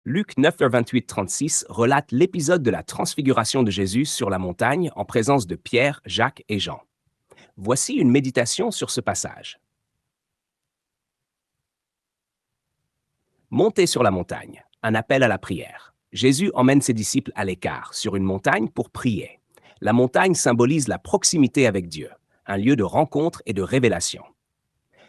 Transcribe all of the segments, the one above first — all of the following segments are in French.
Luc 9, 28-36 relate l'épisode de la transfiguration de Jésus sur la montagne en présence de Pierre, Jacques et Jean. Voici une méditation sur ce passage. Montez sur la montagne, un appel à la prière. Jésus emmène ses disciples à l'écart, sur une montagne, pour prier. La montagne symbolise la proximité avec Dieu, un lieu de rencontre et de révélation.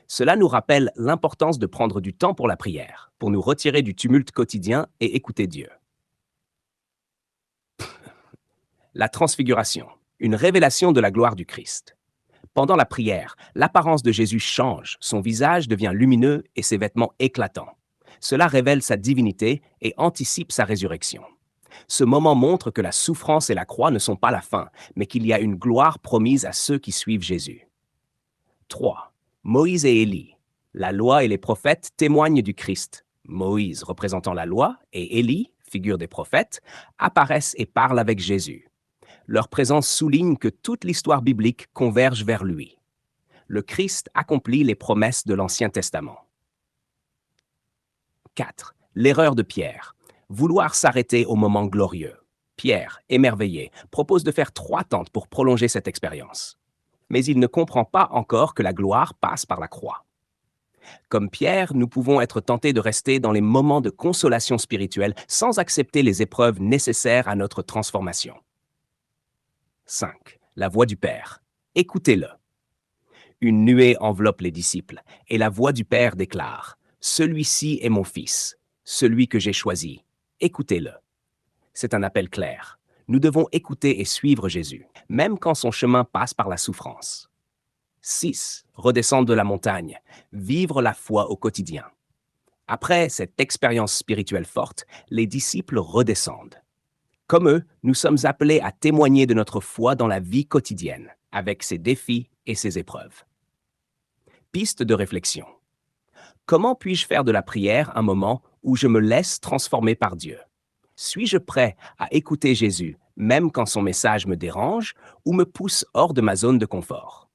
Cela nous rappelle l'importance de prendre du temps pour la prière, pour nous retirer du tumulte quotidien et écouter Dieu. La transfiguration, une révélation de la gloire du Christ. Pendant la prière, l'apparence de Jésus change, son visage devient lumineux et ses vêtements éclatants. Cela révèle sa divinité et anticipe sa résurrection. Ce moment montre que la souffrance et la croix ne sont pas la fin, mais qu'il y a une gloire promise à ceux qui suivent Jésus. 3. Moïse et Élie. La loi et les prophètes témoignent du Christ. Moïse, représentant la loi, et Élie, figure des prophètes, apparaissent et parlent avec Jésus. Leur présence souligne que toute l'histoire biblique converge vers lui. Le Christ accomplit les promesses de l'Ancien Testament. 4. L'erreur de Pierre. Vouloir s'arrêter au moment glorieux. Pierre, émerveillé, propose de faire 3 tentes pour prolonger cette expérience. Mais il ne comprend pas encore que la gloire passe par la croix. Comme Pierre, nous pouvons être tentés de rester dans les moments de consolation spirituelle sans accepter les épreuves nécessaires à notre transformation. 5. La voix du Père. Écoutez-le. Une nuée enveloppe les disciples, et la voix du Père déclare « Celui-ci est mon Fils, celui que j'ai choisi. Écoutez-le. » C'est un appel clair. Nous devons écouter et suivre Jésus, même quand son chemin passe par la souffrance. 6. Redescendre de la montagne. Vivre la foi au quotidien. Après cette expérience spirituelle forte, les disciples redescendent. Comme eux, nous sommes appelés à témoigner de notre foi dans la vie quotidienne, avec ses défis et ses épreuves. Piste de réflexion. Comment puis-je faire de la prière un moment où je me laisse transformer par Dieu? Suis-je prêt à écouter Jésus, même quand son message me dérange ou me pousse hors de ma zone de confort?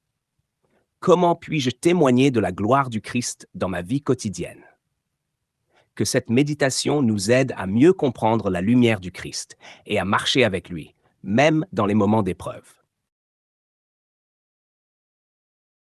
Comment puis-je témoigner de la gloire du Christ dans ma vie quotidienne? Que cette méditation nous aide à mieux comprendre la lumière du Christ et à marcher avec lui, même dans les moments d'épreuve.